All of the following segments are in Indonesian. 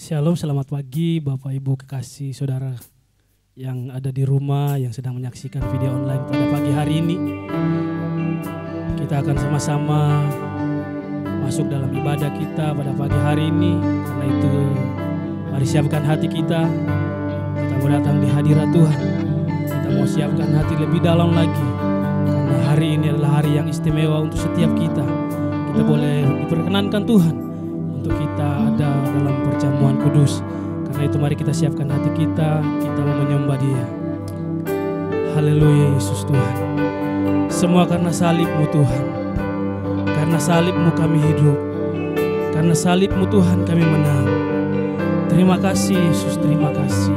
Shalom, selamat pagi Bapak Ibu kekasih saudara yang ada di rumah, yang sedang menyaksikan video online pada pagi hari ini. Kita akan sama-sama masuk dalam ibadah kita pada pagi hari ini. Karena itu mari siapkan hati kita. Kita mau datang di hadirat Tuhan. Kita mau siapkan hati lebih dalam lagi. Karena hari ini adalah hari yang istimewa untuk setiap kita. Kita boleh diperkenankan Tuhan untuk kita ada dalam perjamuan kudus. Karena itu mari kita siapkan hati kita mau menyembah Dia. Haleluya Yesus Tuhan. Semua karena salib-Mu Tuhan. Karena salib-Mu kami hidup. Karena salib-Mu Tuhan kami menang. Terima kasih Yesus, terima kasih.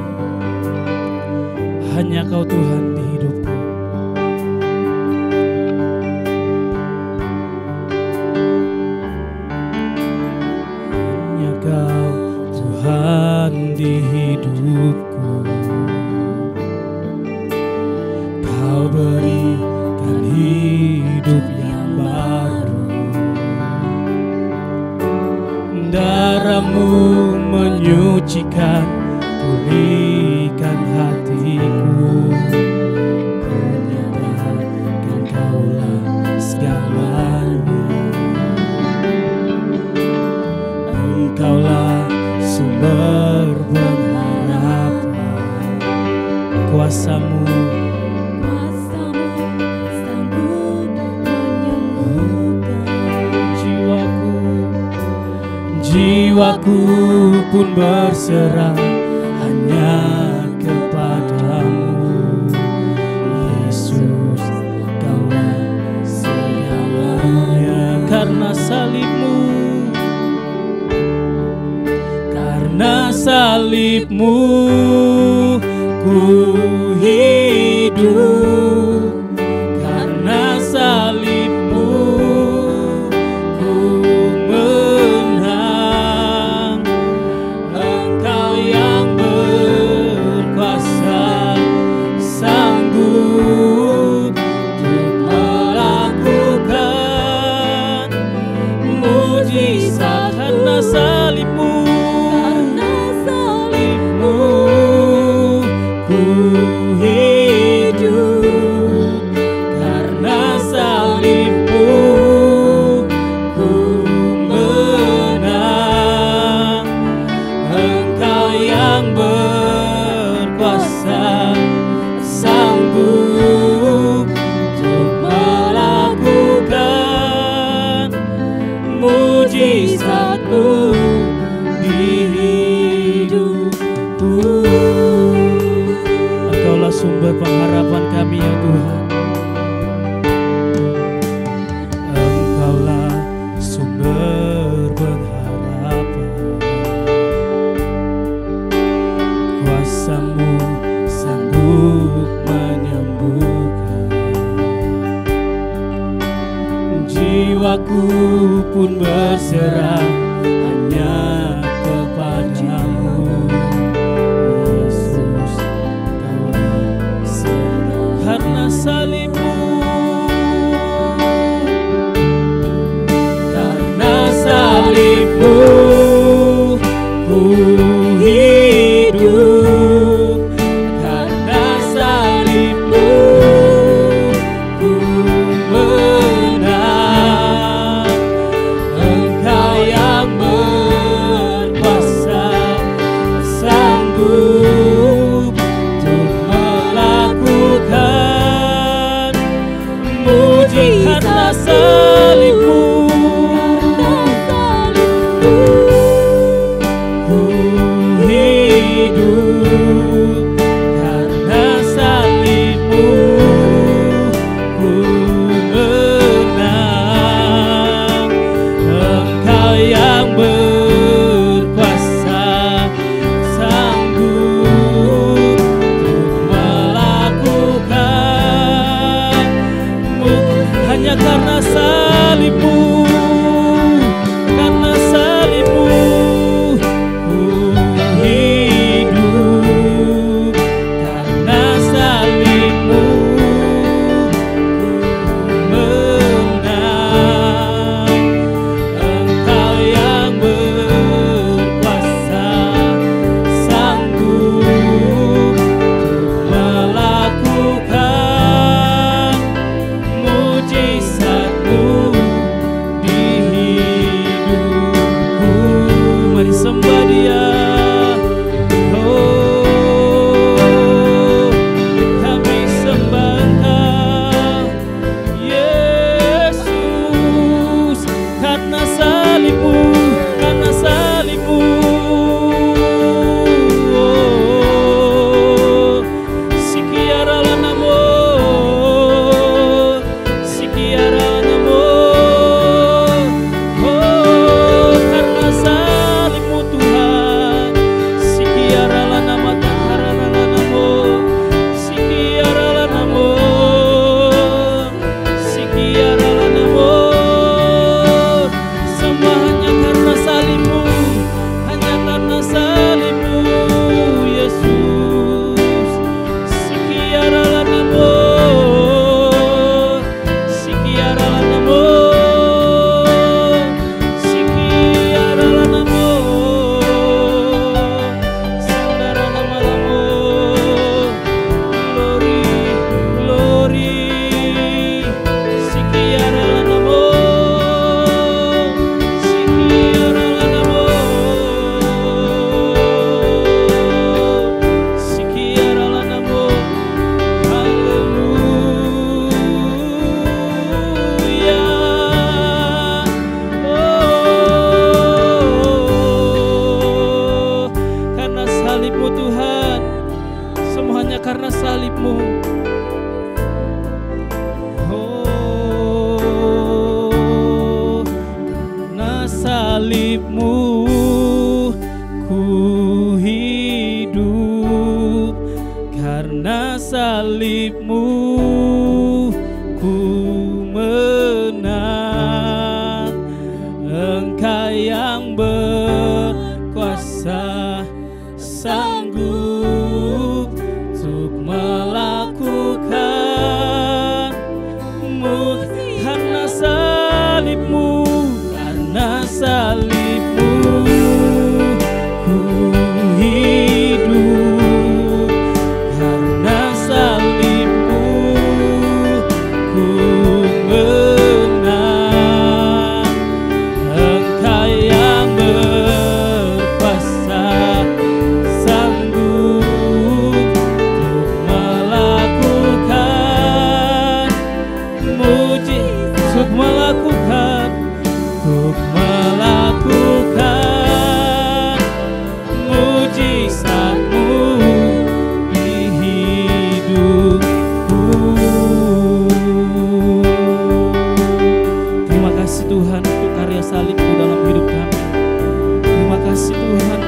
Hanya Kau Tuhan di hidupku. Tuhan di hidupku, Kau berikan hidup yang baru. Darah-Mu menyucikan, pulihkan hatiku. Ku nyatakan Kaulah segalanya. Engkaulah sumber pengharapan. Kuasa-Mu sanggup menyembuhkan jiwaku pun berserah hanya kepadamu. Yesus, Kaulah segalanya. Karena salib-Mu, karena salib-Mu ku hidup. Karena salib-Mu ku menang. Engkau yang berkuasa, sanggup untuk melakukan mujizat. Karena salib-Mu ku hidup. Karena salib-Mu ku menang. Engkau yang berkuasa, sanggup untuk melakukan mujizat-Mu di hidupku. Engkaulah sumber pengharapan kami ya Tuhan. Engkaulah sumber pengharapan. Kuasa-Mu sanggup menyembuhkan. Jiwaku pun berserah hanya kepadamu. Karena salib-Mu, karena salib-Mu ku hidup. Karena salib-Mu ku menang. Engkau yang berkuasa, sanggup untuk melakukan mujizat. Karena salib-Mu ku hidup. Karena salib-Mu ku menang. Engkau yang berkuasa, sanggup untuk melakukan. Hanya karena salib-Mu, karena salib-Mu ku hidup.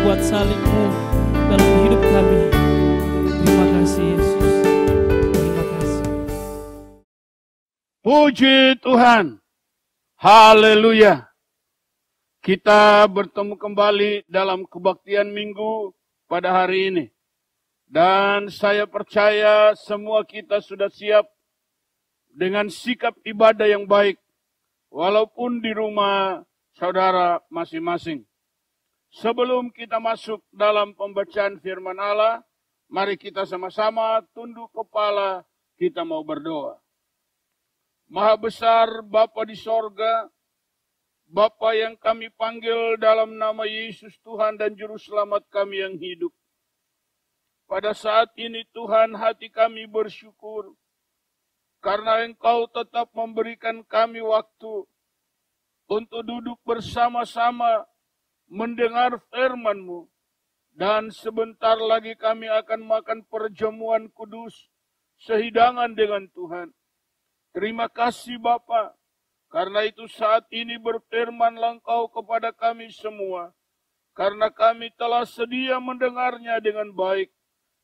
memperkuat salib-Mu dalam hidup kami. Terima kasih Yesus. Terima kasih. Puji Tuhan. Haleluya. Kita bertemu kembali dalam kebaktian minggu pada hari ini. Dan saya percaya semua kita sudah siap dengan sikap ibadah yang baik. Walaupun di rumah saudara masing-masing. Sebelum kita masuk dalam pembacaan firman Allah, mari kita sama-sama tunduk kepala, kita mau berdoa. Maha besar Bapa di sorga, Bapa yang kami panggil dalam nama Yesus Tuhan dan Juru Selamat kami yang hidup. Pada saat ini Tuhan, hati kami bersyukur karena Engkau tetap memberikan kami waktu untuk duduk bersama-sama mendengar firman-Mu. Dan sebentar lagi kami akan makan perjamuan kudus sehidangan dengan Tuhan. Terima kasih Bapa, karena itu saat ini berfirmanlah Engkau kepada kami semua, karena kami telah sedia mendengarnya dengan baik,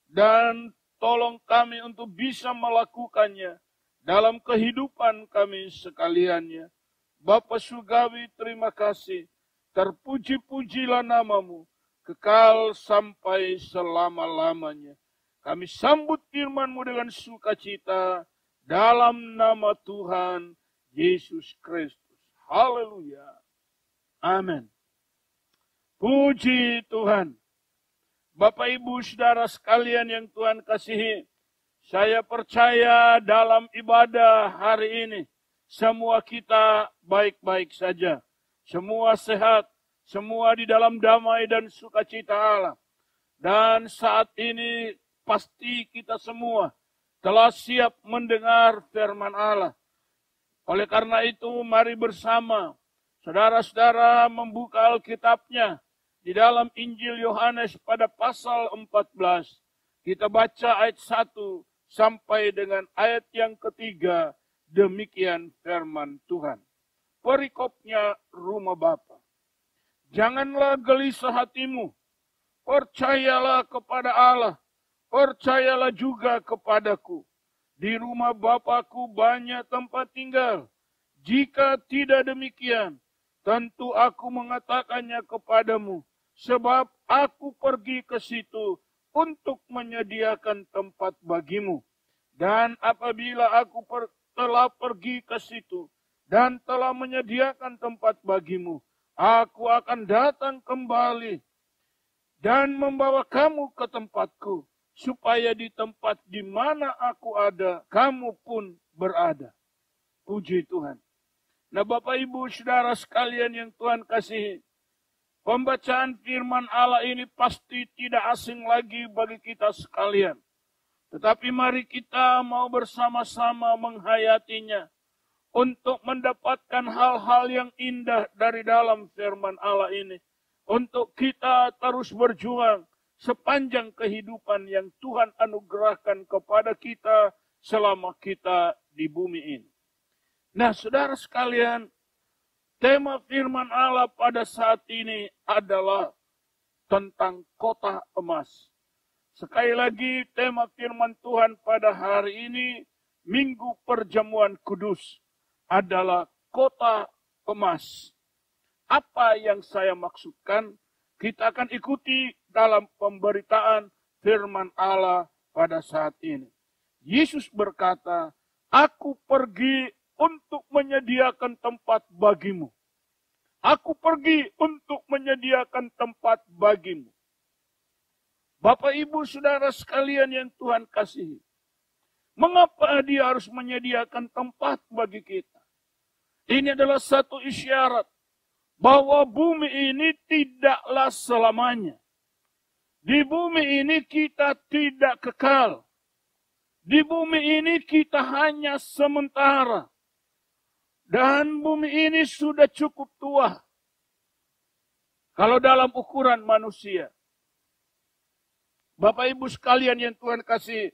dan tolong kami untuk bisa melakukannya dalam kehidupan kami sekaliannya. Bapa Surgawi, terima kasih, terpuji-pujilah nama-Mu, kekal sampai selama-lamanya. Kami sambut firman-Mu dengan sukacita, dalam nama Tuhan Yesus Kristus. Haleluya. Amin. Puji Tuhan. Bapak Ibu Saudara sekalian yang Tuhan kasihi, saya percaya dalam ibadah hari ini, semua kita baik-baik saja. Semua sehat, semua di dalam damai dan sukacita Allah. Dan saat ini pasti kita semua telah siap mendengar firman Allah. Oleh karena itu, mari bersama saudara-saudara membuka Alkitabnya di dalam Injil Yohanes pada pasal 14. Kita baca ayat 1 sampai dengan ayat yang ketiga. Demikian firman Tuhan. Perikopnya rumah Bapa. Janganlah gelisah hatimu. Percayalah kepada Allah. Percayalah juga kepadaku. Di rumah Bapa-Ku banyak tempat tinggal. Jika tidak demikian, tentu aku mengatakannya kepadamu. Sebab aku pergi ke situ untuk menyediakan tempat bagimu. Dan apabila aku telah pergi ke situ dan telah menyediakan tempat bagimu, aku akan datang kembali dan membawa kamu ke tempatku, supaya di tempat di mana aku ada, kamu pun berada. Puji Tuhan. Nah Bapak Ibu Saudara sekalian yang Tuhan kasihi, pembacaan firman Allah ini pasti tidak asing lagi bagi kita sekalian. Tetapi mari kita mau bersama-sama menghayatinya untuk mendapatkan hal-hal yang indah dari dalam firman Allah ini. Untuk kita terus berjuang sepanjang kehidupan yang Tuhan anugerahkan kepada kita selama kita di bumi ini. Nah, saudara sekalian, tema firman Allah pada saat ini adalah tentang kota emas. Sekali lagi, tema firman Tuhan pada hari ini, Minggu Perjamuan Kudus, adalah kota emas. Apa yang saya maksudkan? Kita akan ikuti dalam pemberitaan firman Allah pada saat ini. Yesus berkata, aku pergi untuk menyediakan tempat bagimu. Aku pergi untuk menyediakan tempat bagimu. Bapak, Ibu, Saudara sekalian yang Tuhan kasihi. Mengapa dia harus menyediakan tempat bagi kita? Ini adalah satu isyarat bahwa bumi ini tidaklah selamanya. Di bumi ini kita tidak kekal. Di bumi ini kita hanya sementara. Dan bumi ini sudah cukup tua. Kalau dalam ukuran manusia. Bapak Ibu sekalian yang Tuhan kasih.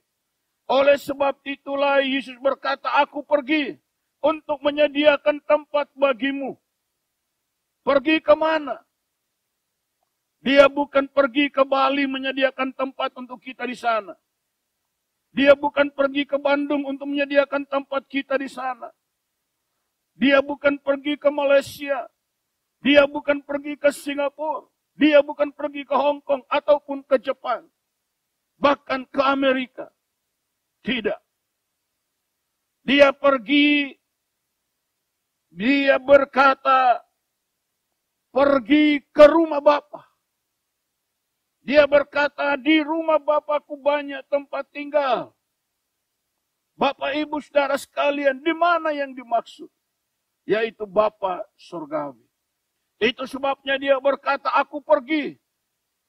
Oleh sebab itulah Yesus berkata, aku pergi untuk menyediakan tempat bagimu. Pergi kemana? Dia bukan pergi ke Bali menyediakan tempat untuk kita di sana. Dia bukan pergi ke Bandung untuk menyediakan tempat kita di sana. Dia bukan pergi ke Malaysia. Dia bukan pergi ke Singapura. Dia bukan pergi ke Hong Kong ataupun ke Jepang. Bahkan ke Amerika. Tidak. Dia pergi, dia berkata, pergi ke rumah Bapa. Dia berkata, di rumah Bapakku banyak tempat tinggal. Bapak Ibu Saudara sekalian, di mana yang dimaksud? Yaitu Bapa surgawi. Itu sebabnya dia berkata, aku pergi.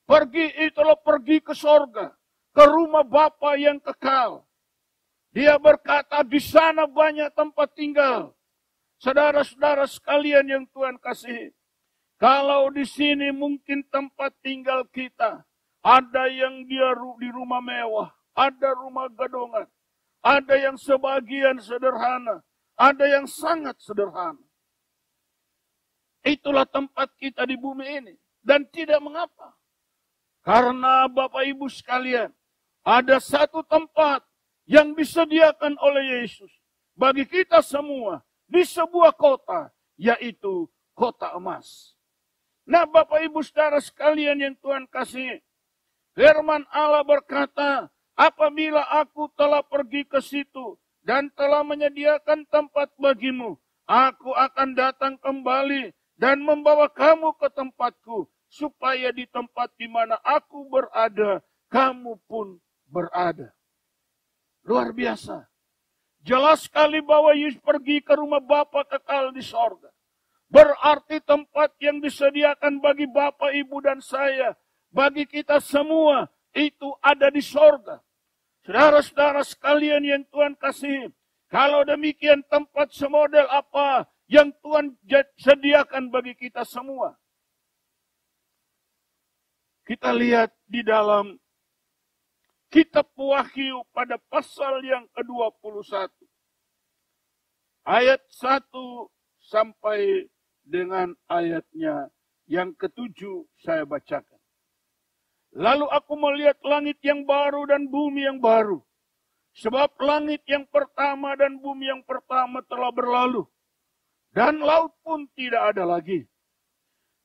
Pergi itulah pergi ke sorga. Ke rumah Bapa yang kekal. Dia berkata, di sana banyak tempat tinggal. Saudara-saudara sekalian yang Tuhan kasihi. Kalau di sini mungkin tempat tinggal kita. Ada yang dia di rumah mewah. Ada rumah gadongan. Ada yang sebagian sederhana. Ada yang sangat sederhana. Itulah tempat kita di bumi ini. Dan tidak mengapa. Karena Bapak Ibu sekalian. Ada satu tempat yang disediakan oleh Yesus. Bagi kita semua. Di sebuah kota. Yaitu kota emas. Nah Bapak Ibu Saudara sekalian yang Tuhan kasih. Firman Allah berkata, apabila aku telah pergi ke situ dan telah menyediakan tempat bagimu, aku akan datang kembali dan membawa kamu ke tempatku, supaya di tempat di mana aku berada, kamu pun berada. Luar biasa. Jelas sekali bahwa Yesus pergi ke rumah Bapa kekal di sorga. Berarti tempat yang disediakan bagi Bapak, Ibu, dan saya, bagi kita semua, itu ada di sorga. Saudara-saudara sekalian yang Tuhan kasih, kalau demikian tempat semodel apa yang Tuhan sediakan bagi kita semua? Kita lihat di dalam kitab Wahyu pada pasal yang ke-21. Ayat 1 sampai dengan ayatnya yang ke-7 saya bacakan. Lalu aku melihat langit yang baru dan bumi yang baru. Sebab langit yang pertama dan bumi yang pertama telah berlalu. Dan laut pun tidak ada lagi.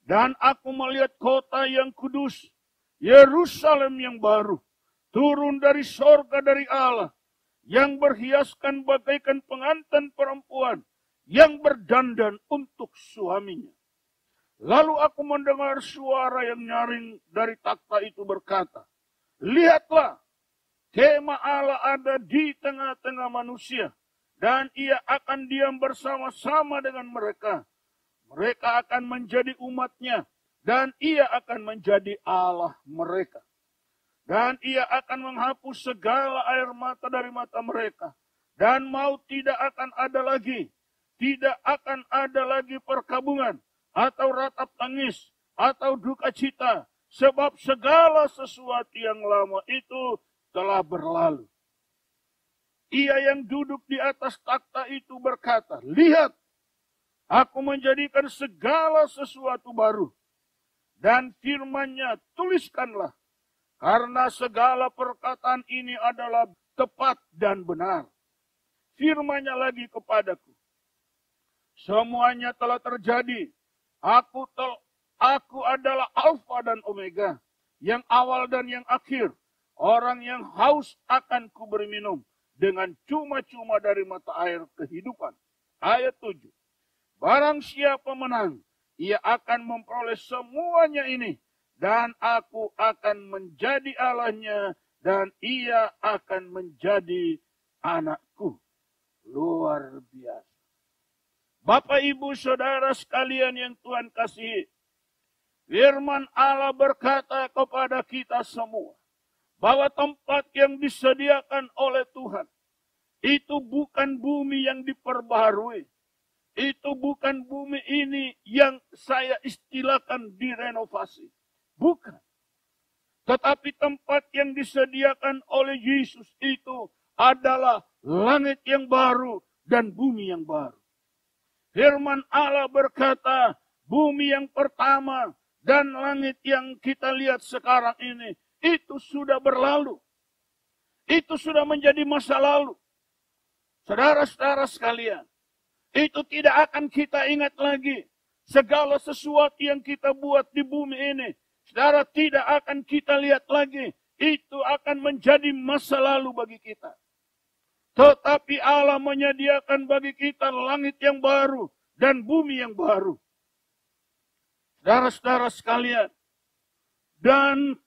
Dan aku melihat kota yang kudus, Yerusalem yang baru, turun dari sorga dari Allah, yang berhiaskan bagaikan pengantin perempuan, yang berdandan untuk suaminya. Lalu aku mendengar suara yang nyaring dari takhta itu berkata, lihatlah, kemah Allah ada di tengah-tengah manusia, dan ia akan diam bersama-sama dengan mereka. Mereka akan menjadi umatnya, dan ia akan menjadi Allah mereka. Dan ia akan menghapus segala air mata dari mata mereka, dan maut tidak akan ada lagi. Tidak akan ada lagi perkabungan, atau ratap tangis, atau duka cita, sebab segala sesuatu yang lama itu telah berlalu. Ia yang duduk di atas takhta itu berkata, lihat, aku menjadikan segala sesuatu baru. Dan firman-Nya, tuliskanlah, karena segala perkataan ini adalah tepat dan benar. Firman-Nya lagi kepadaku, semuanya telah terjadi. Aku adalah Alfa dan Omega, yang awal dan yang akhir. Orang yang haus akan kuberi minum dengan cuma-cuma dari mata air kehidupan. Ayat 7. Barang siapa menang, ia akan memperoleh semuanya ini. Dan aku akan menjadi Allahnya, dan ia akan menjadi anakku. Luar biasa. Bapak, Ibu, Saudara sekalian yang Tuhan kasihi, firman Allah berkata kepada kita semua, bahwa tempat yang disediakan oleh Tuhan, itu bukan bumi yang diperbaharui. Itu bukan bumi ini yang saya istilahkan direnovasi. Bukan. Tetapi tempat yang disediakan oleh Yesus itu adalah langit yang baru dan bumi yang baru. Firman Allah berkata, bumi yang pertama dan langit yang kita lihat sekarang ini, itu sudah berlalu. Itu sudah menjadi masa lalu. Saudara-saudara sekalian, itu tidak akan kita ingat lagi. Segala sesuatu yang kita buat di bumi ini, saudara, tidak akan kita lihat lagi. Itu akan menjadi masa lalu bagi kita. Tetapi Allah menyediakan bagi kita langit yang baru dan bumi yang baru. Saudara-saudara sekalian, dan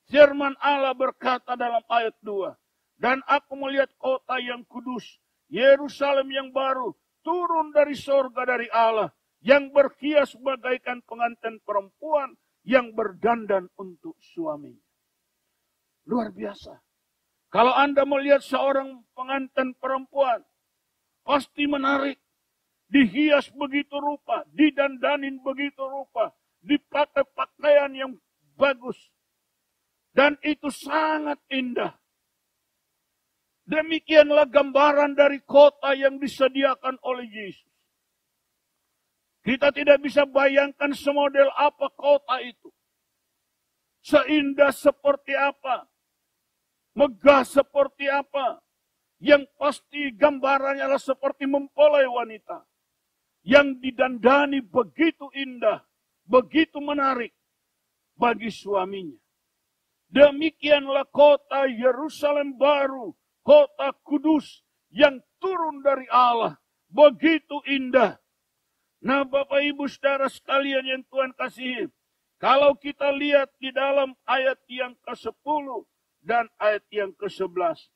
firman Allah berkata dalam ayat 2, dan aku melihat kota yang kudus, Yerusalem yang baru, turun dari sorga dari Allah, yang berhias bagaikan pengantin perempuan yang berdandan untuk suaminya. Luar biasa. Kalau Anda melihat seorang pengantin perempuan, pasti menarik. Dihias begitu rupa, didandanin begitu rupa, dipakai pakaian yang bagus. Dan itu sangat indah. Demikianlah gambaran dari kota yang disediakan oleh Yesus. Kita tidak bisa bayangkan semodel apa kota itu. Seindah seperti apa. Megah seperti apa. Yang pasti gambarannya adalah seperti mempelai wanita. Yang didandani begitu indah, begitu menarik bagi suaminya. Demikianlah kota Yerusalem baru, kota kudus yang turun dari Allah. Begitu indah. Nah, Bapak Ibu Saudara sekalian yang Tuhan kasihi, kalau kita lihat di dalam ayat yang ke-10 dan ayat yang ke-11.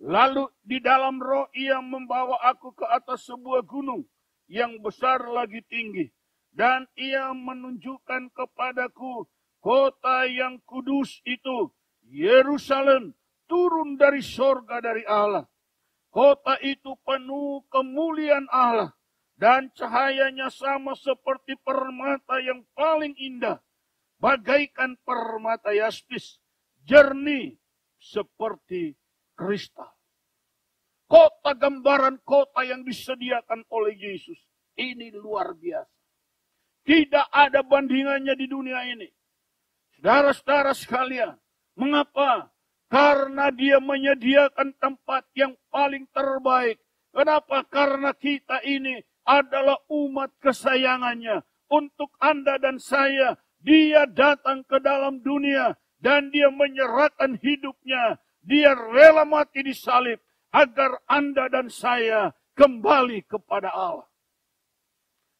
Lalu di dalam roh ia membawa aku ke atas sebuah gunung yang besar lagi tinggi. Dan ia menunjukkan kepadaku kota yang kudus itu, Yerusalem, turun dari sorga dari Allah. Kota itu penuh kemuliaan Allah. Dan cahayanya sama seperti permata yang paling indah. Bagaikan permata yaspis, jernih seperti kristal. Kota, gambaran kota yang disediakan oleh Yesus. Ini luar biasa. Tidak ada bandingannya di dunia ini. Saudara-saudara sekalian, mengapa? Karena dia menyediakan tempat yang paling terbaik. Kenapa? Karena kita ini adalah umat kesayangannya. Untuk Anda dan saya, dia datang ke dalam dunia dan dia menyerahkan hidupnya. Dia rela mati di salib agar Anda dan saya kembali kepada Allah.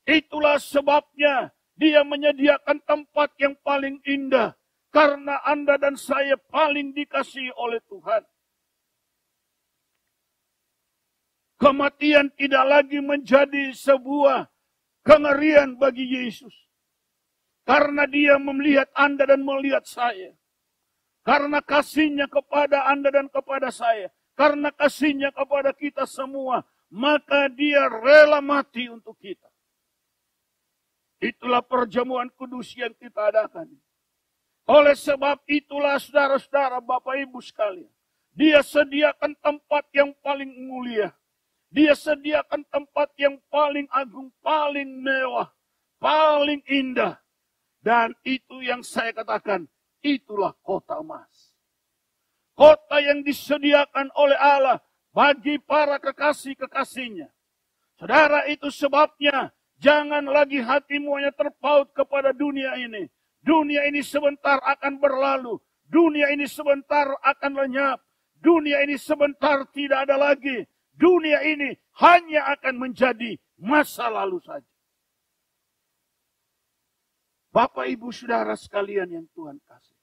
Itulah sebabnya dia menyediakan tempat yang paling indah. Karena Anda dan saya paling dikasihi oleh Tuhan. Kematian tidak lagi menjadi sebuah kengerian bagi Yesus. Karena dia melihat Anda dan melihat saya. Karena kasihnya kepada Anda dan kepada saya. Karena kasihnya kepada kita semua. Maka dia rela mati untuk kita. Itulah perjamuan kudus yang kita adakan. Oleh sebab itulah saudara-saudara, Bapak Ibu sekalian. Dia sediakan tempat yang paling mulia. Dia sediakan tempat yang paling agung, paling mewah, paling indah. Dan itu yang saya katakan, itulah kota emas. Kota yang disediakan oleh Allah bagi para kekasih-kekasihnya. Saudara, itu sebabnya jangan lagi hatimu hanya terpaut kepada dunia ini. Dunia ini sebentar akan berlalu. Dunia ini sebentar akan lenyap. Dunia ini sebentar tidak ada lagi. Dunia ini hanya akan menjadi masa lalu saja. Bapak, Ibu, Saudara sekalian yang Tuhan kasih.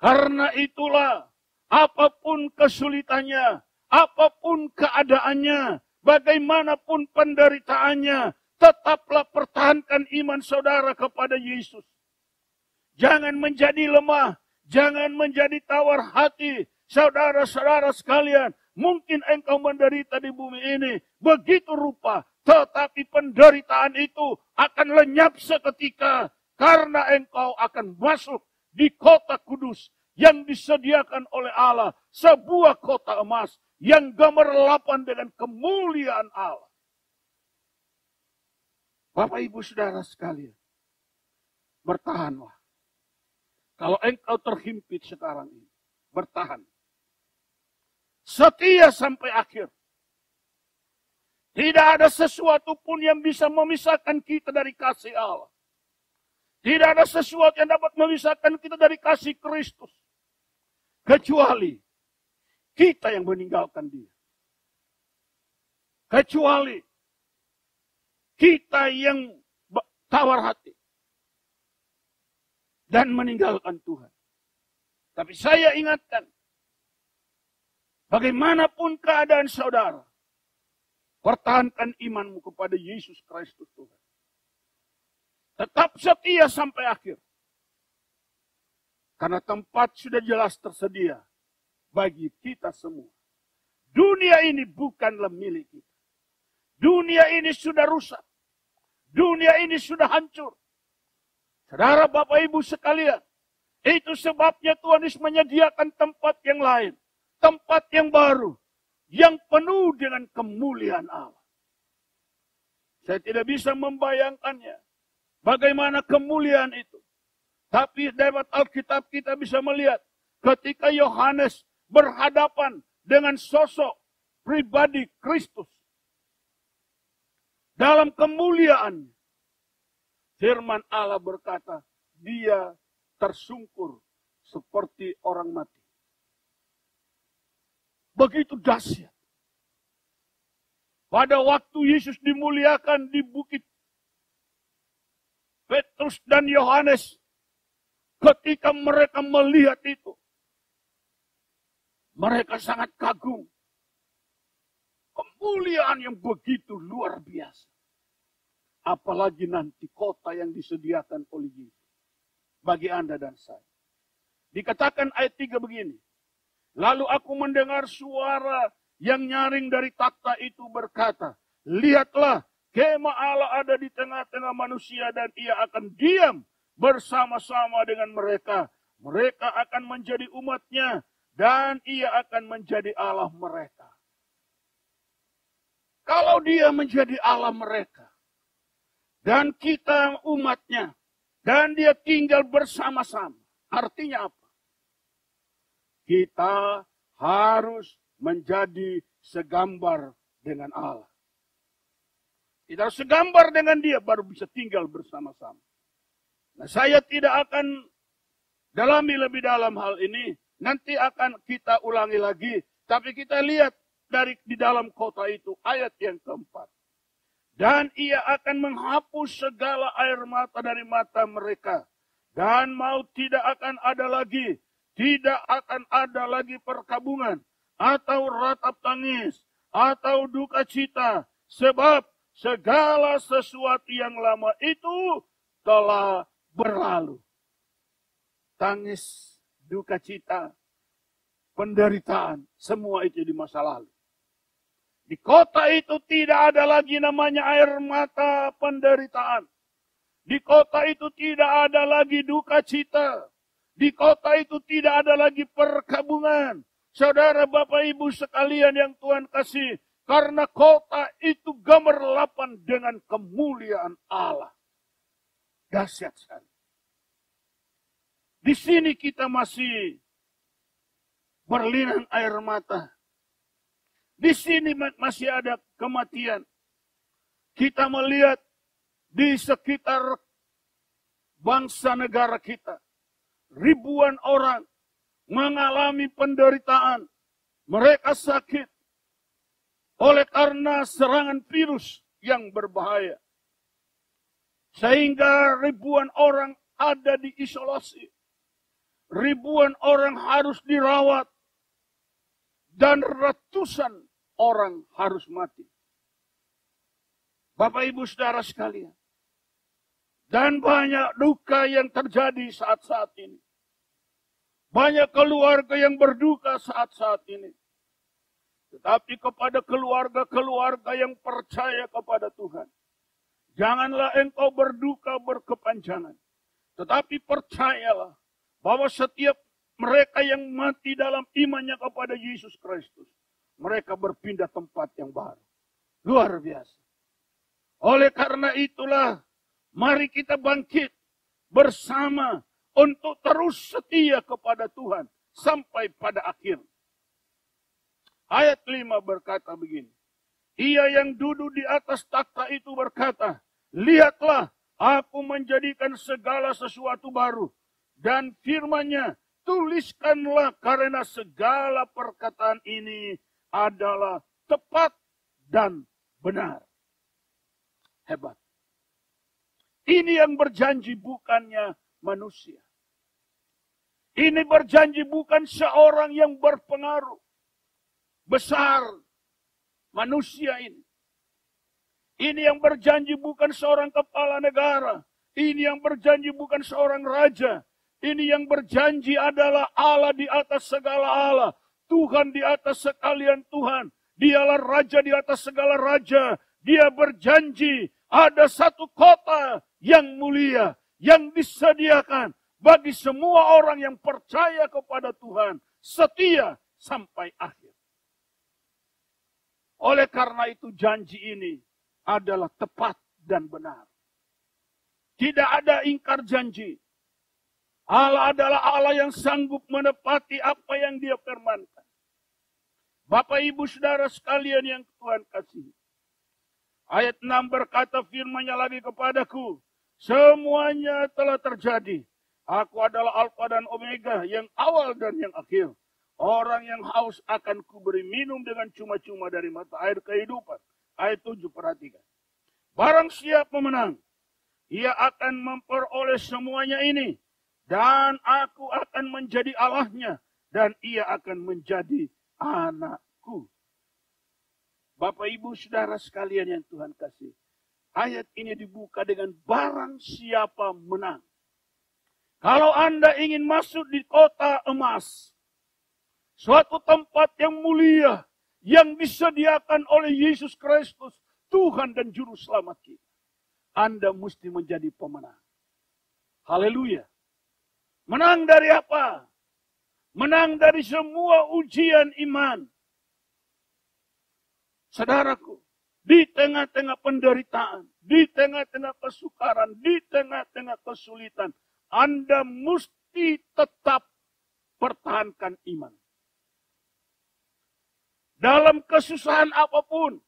Karena itulah, apapun kesulitannya, apapun keadaannya, bagaimanapun penderitaannya, tetaplah pertahankan iman saudara kepada Yesus. Jangan menjadi lemah, jangan menjadi tawar hati. Saudara-saudara sekalian, mungkin engkau menderita di bumi ini begitu rupa, tetapi penderitaan itu akan lenyap seketika karena engkau akan masuk di kota kudus yang disediakan oleh Allah, sebuah kota emas yang gemerlapan dengan kemuliaan Allah. Bapak, Ibu, Saudara sekalian, bertahanlah. Kalau engkau terhimpit sekarang ini, bertahan. Setia sampai akhir. Tidak ada sesuatu pun yang bisa memisahkan kita dari kasih Allah. Tidak ada sesuatu yang dapat memisahkan kita dari kasih Kristus. Kecuali kita yang meninggalkan Dia. Kecuali kita yang tawar hati. Dan meninggalkan Tuhan. Tapi saya ingatkan. Bagaimanapun keadaan saudara. Pertahankan imanmu kepada Yesus Kristus Tuhan. Tetap setia sampai akhir. Karena tempat sudah jelas tersedia bagi kita semua. Dunia ini bukanlah milik kita. Dunia ini sudah rusak. Dunia ini sudah hancur. Saudara, Bapak, Ibu sekalian. Itu sebabnya Tuhan Yesus menyediakan tempat yang lain. Tempat yang baru. Yang penuh dengan kemuliaan Allah. Saya tidak bisa membayangkannya. Bagaimana kemuliaan itu. Tapi lewat Alkitab kita bisa melihat. Ketika Yohanes berhadapan dengan sosok pribadi Kristus. Dalam kemuliaan. Firman Allah berkata. Dia tersungkur seperti orang mati. Begitu dahsyat. Pada waktu Yesus dimuliakan di bukit, Petrus dan Yohanes, ketika mereka melihat itu, mereka sangat kagum. Kemuliaan yang begitu luar biasa. Apalagi nanti kota yang disediakan oleh Yesus. Bagi Anda dan saya. Dikatakan ayat 3 begini. Lalu aku mendengar suara yang nyaring dari takhta itu berkata, lihatlah, kemah Allah ada di tengah-tengah manusia dan Ia akan diam bersama-sama dengan mereka. Mereka akan menjadi umatnya dan Ia akan menjadi Allah mereka. Kalau Dia menjadi Allah mereka dan kita umatnya dan Dia tinggal bersama-sama, artinya apa? Kita harus menjadi segambar dengan Allah. Kita harus segambar dengan Dia baru bisa tinggal bersama-sama. Nah, saya tidak akan dalami lebih dalam hal ini. Nanti akan kita ulangi lagi. Tapi kita lihat di dalam kota itu ayat yang keempat. Dan Ia akan menghapus segala air mata dari mata mereka. Dan maut tidak akan ada lagi. Tidak akan ada lagi perkabungan, atau ratap tangis, atau duka cita. Sebab segala sesuatu yang lama itu telah berlalu. Tangis, duka cita, penderitaan, semua itu di masa lalu. Di kota itu tidak ada lagi namanya air mata penderitaan. Di kota itu tidak ada lagi duka cita. Di kota itu tidak ada lagi perkabungan. Saudara, Bapak, Ibu sekalian yang Tuhan kasih. Karena kota itu gemerlapan dengan kemuliaan Allah. Dahsyat sekali. Di sini kita masih berlinang air mata. Di sini masih ada kematian. Kita melihat di sekitar bangsa negara kita. Ribuan orang mengalami penderitaan. Mereka sakit oleh karena serangan virus yang berbahaya. Sehingga ribuan orang ada di isolasi. Ribuan orang harus dirawat. Dan ratusan orang harus mati. Bapak, Ibu, saudara sekalian. Dan banyak duka yang terjadi saat-saat ini. Banyak keluarga yang berduka saat-saat ini. Tetapi kepada keluarga-keluarga yang percaya kepada Tuhan. Janganlah engkau berduka berkepanjangan. Tetapi percayalah bahwa setiap mereka yang mati dalam imannya kepada Yesus Kristus. Mereka berpindah tempat yang baru. Luar biasa. Oleh karena itulah, mari kita bangkit. bersama untuk terus setia kepada Tuhan sampai pada akhir. Ayat 5 berkata begini. Ia yang duduk di atas takhta itu berkata, lihatlah, aku menjadikan segala sesuatu baru. Dan firman-Nya, tuliskanlah karena segala perkataan ini adalah tepat dan benar. Hebat. Ini yang berjanji bukannya manusia. Ini berjanji bukan seorang yang berpengaruh besar, manusia ini. Ini yang berjanji bukan seorang kepala negara. Ini yang berjanji bukan seorang raja. Ini yang berjanji adalah Allah di atas segala Allah. Tuhan di atas sekalian Tuhan. Dialah raja di atas segala raja. Dia berjanji ada satu kota yang mulia, yang disediakan bagi semua orang yang percaya kepada Tuhan, setia sampai akhir. Oleh karena itu janji ini adalah tepat dan benar. Tidak ada ingkar janji. Allah adalah Allah yang sanggup menepati apa yang Dia firmankan. Bapak, Ibu, Saudara sekalian yang Tuhan kasihi. Ayat 6 berkata firman-Nya lagi kepadaku, semuanya telah terjadi. Aku adalah Alfa dan Omega, yang awal dan yang akhir. Orang yang haus akan kuberi minum dengan cuma-cuma dari mata air kehidupan. Ayat 7 perhatikan. Barang siapa menang, ia akan memperoleh semuanya ini. Dan aku akan menjadi Allahnya. Dan ia akan menjadi anakku. Bapak, Ibu, Saudara sekalian yang Tuhan kasih. Ayat ini dibuka dengan barang siapa menang. Kalau Anda ingin masuk di kota emas, suatu tempat yang mulia, yang disediakan oleh Yesus Kristus, Tuhan dan Juru Selamat kita, Anda mesti menjadi pemenang. Haleluya. Menang dari apa? Menang dari semua ujian iman. Saudaraku, di tengah-tengah penderitaan, di tengah-tengah kesukaran, di tengah-tengah kesulitan, Anda mesti tetap pertahankan iman. Dalam kesusahan apapun,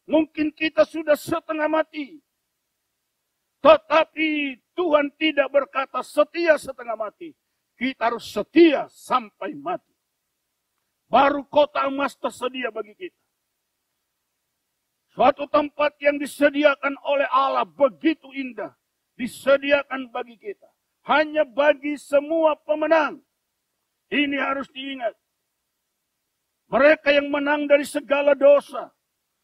mungkin kita sudah setengah mati. Tetapi Tuhan tidak berkata setia setengah mati. Kita harus setia sampai mati. Baru kota emas tersedia bagi kita. Suatu tempat yang disediakan oleh Allah begitu indah. Disediakan bagi kita. Hanya bagi semua pemenang. Ini harus diingat. Mereka yang menang dari segala dosa.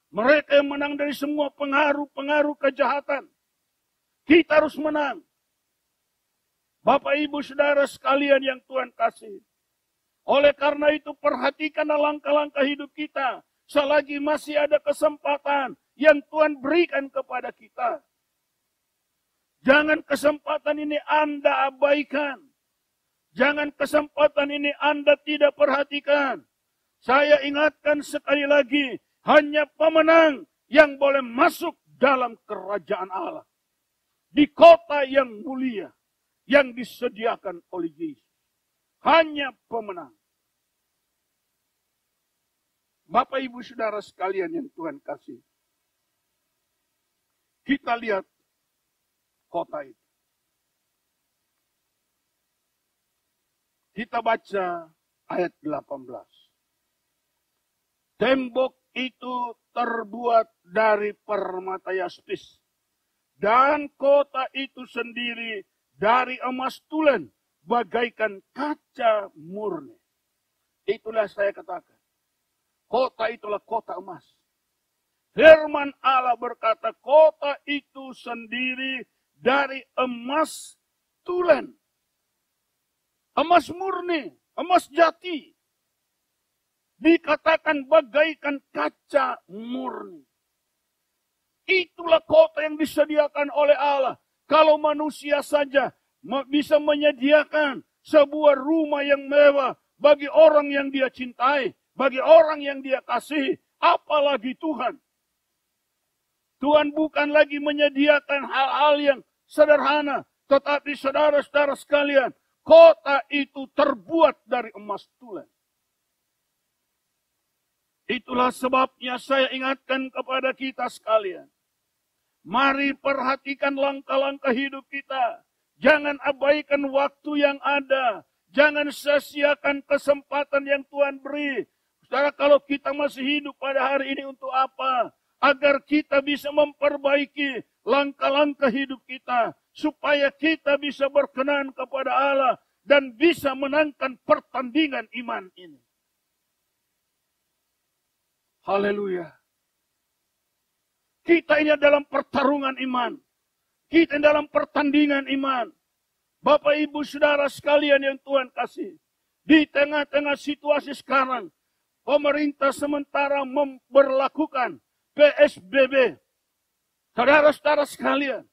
Mereka yang menang dari semua pengaruh-pengaruh kejahatan. Kita harus menang. Bapak, Ibu, Saudara sekalian yang Tuhan kasih. Oleh karena itu perhatikanlah langkah-langkah hidup kita. Selagi masih ada kesempatan yang Tuhan berikan kepada kita. Jangan kesempatan ini Anda abaikan. Jangan kesempatan ini Anda tidak perhatikan. Saya ingatkan sekali lagi, hanya pemenang yang boleh masuk dalam kerajaan Allah. Di kota yang mulia, yang disediakan oleh Yesus. Hanya pemenang. Bapak, Ibu, Saudara sekalian yang Tuhan kasih. Kita lihat kota itu. Kita baca ayat 18. Tembok itu terbuat dari permata yaspis. Dan kota itu sendiri dari emas tulen, bagaikan kaca murni. Itulah saya katakan. Kota itulah kota emas. Firman Allah berkata, kota itu sendiri dari emas tulen. Emas murni, emas jati. Dikatakan bagaikan kaca murni. Itulah kota yang disediakan oleh Allah. Kalau manusia saja bisa menyediakan sebuah rumah yang mewah bagi orang yang dia cintai, bagi orang yang dia kasihi, apalagi Tuhan. Tuhan bukan lagi menyediakan hal-hal yang sederhana, Tetapi saudara-saudara sekalian, kota itu terbuat dari emas tulen. Itulah sebabnya saya ingatkan kepada kita sekalian. Mari perhatikan langkah-langkah hidup kita. Jangan abaikan waktu yang ada. Jangan sia-siakan kesempatan yang Tuhan beri. Saudara, kalau kita masih hidup pada hari ini untuk apa? Agar kita bisa memperbaiki langkah-langkah hidup kita. Supaya kita bisa berkenan kepada Allah. Dan bisa menangkan pertandingan iman ini. Haleluya. Kita ini dalam pertarungan iman. Kita dalam pertandingan iman. Bapak, Ibu, Saudara sekalian yang Tuhan kasih. Di tengah-tengah situasi sekarang, pemerintah sementara memberlakukan PSBB. Saudara-saudara sekalian.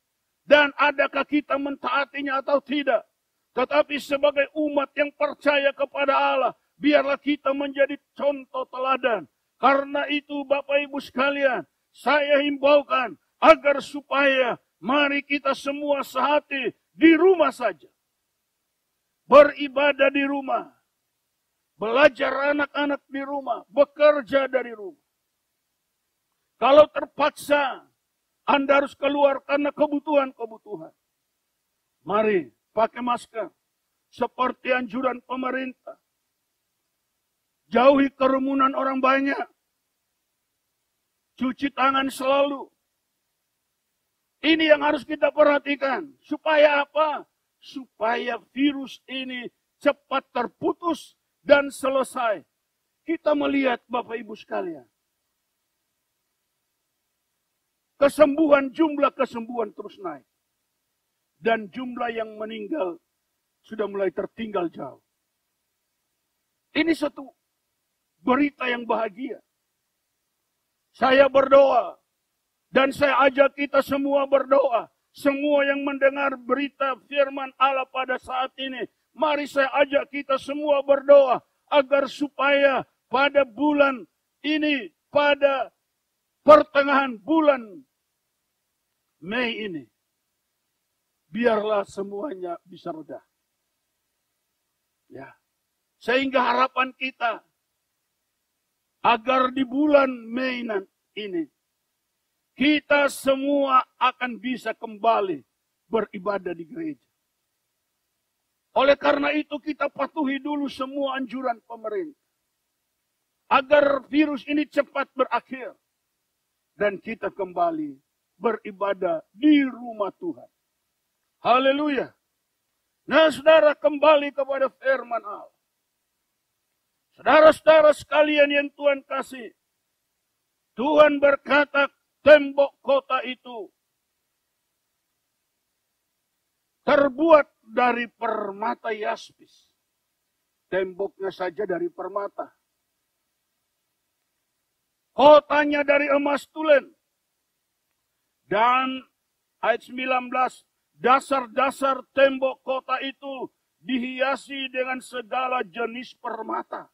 Dan adakah kita mentaatinya atau tidak? Tetapi sebagai umat yang percaya kepada Allah, biarlah kita menjadi contoh teladan. Karena itu Bapak Ibu sekalian, saya himbaukan agar supaya mari kita semua sehati di rumah saja. Beribadah di rumah. Belajar anak-anak di rumah. Bekerja dari rumah. Kalau terpaksa Anda harus keluar karena kebutuhan-kebutuhan. Mari pakai masker. Seperti anjuran pemerintah. Jauhi kerumunan orang banyak. Cuci tangan selalu. Ini yang harus kita perhatikan. Supaya apa? Supaya virus ini cepat terputus dan selesai. Kita melihat Bapak Ibu sekalian. Jumlah kesembuhan terus naik. Dan jumlah yang meninggal sudah mulai tertinggal jauh. Ini satu berita yang bahagia. Saya berdoa. Dan saya ajak kita semua berdoa. Semua yang mendengar berita firman Allah pada saat ini. Mari saya ajak kita semua berdoa. Agar supaya pada bulan ini. Pada pertengahan bulan Mei ini. Biarlah semuanya bisa reda. Ya. Sehingga harapan kita. Agar di bulan Mei ini, kita semua akan bisa kembali beribadah di gereja. Oleh karena itu kita patuhi dulu semua anjuran pemerintah. Agar virus ini cepat berakhir. Dan kita kembali beribadah di rumah Tuhan. Haleluya. Nah, saudara, kembali kepada firman Allah. Saudara-saudara sekalian yang Tuhan kasih. Tuhan berkata tembok kota itu terbuat dari permata yaspis. Temboknya saja dari permata. Kotanya dari emas tulen. Dan ayat 19, dasar-dasar tembok kota itu dihiasi dengan segala jenis permata.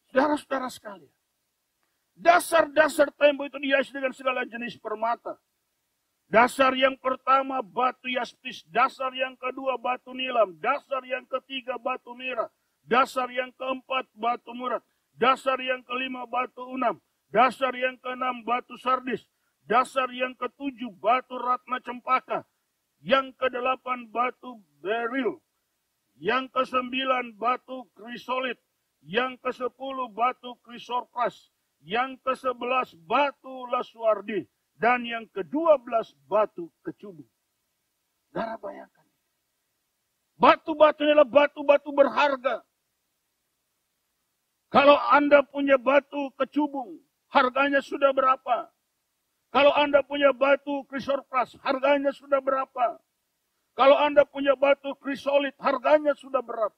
Saudara-saudara sekalian, dasar-dasar tembok itu dihiasi dengan segala jenis permata. Dasar yang pertama batu yaspis, dasar yang kedua batu nilam, dasar yang ketiga batu merah, dasar yang keempat batu murad, dasar yang kelima batu unam, dasar yang keenam batu sardis, dasar yang ketujuh batu ratna cempaka, yang kedelapan batu beril, yang kesembilan batu krisolit, yang ke-10 batu krisorpras, yang ke-11 batu laswardi, dan yang ke-12 batu kecubung. Saudara bayangkan. Batu-batu adalah batu-batu berharga. Kalau Anda punya batu kecubung, harganya sudah berapa? Kalau Anda punya batu krisorpras, harganya sudah berapa? Kalau Anda punya batu krisolit, harganya sudah berapa?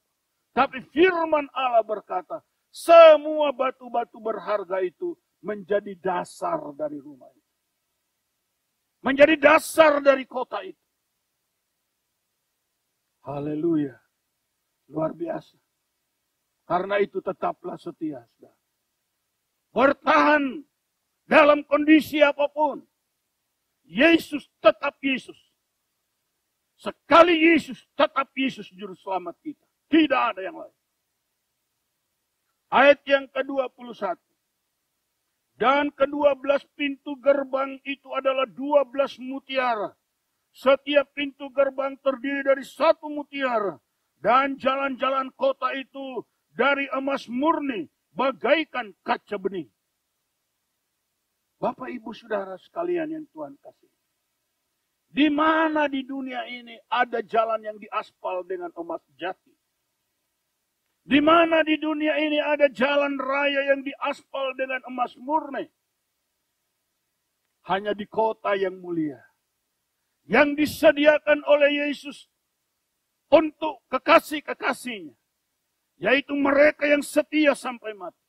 Tapi firman Allah berkata, semua batu-batu berharga itu menjadi dasar dari rumah itu. Menjadi dasar dari kota itu. Haleluya. Luar biasa. Karena itu tetaplah setia. Bertahan dalam kondisi apapun. Yesus tetap Yesus. Sekali Yesus, tetap Yesus juru selamat kita. Tidak ada yang lain. Ayat yang ke-21. Dan ke-12 pintu gerbang itu adalah 12 mutiara. Setiap pintu gerbang terdiri dari 1 mutiara. Dan jalan-jalan kota itu dari emas murni, bagaikan kaca bening. Bapak, Ibu, Saudara sekalian yang Tuhan kasih. Di mana di dunia ini ada jalan yang diaspal dengan emas jati? Di mana di dunia ini ada jalan raya yang diaspal dengan emas murni? Hanya di kota yang mulia. Yang disediakan oleh Yesus untuk kekasih-kekasihnya. Yaitu mereka yang setia sampai mati.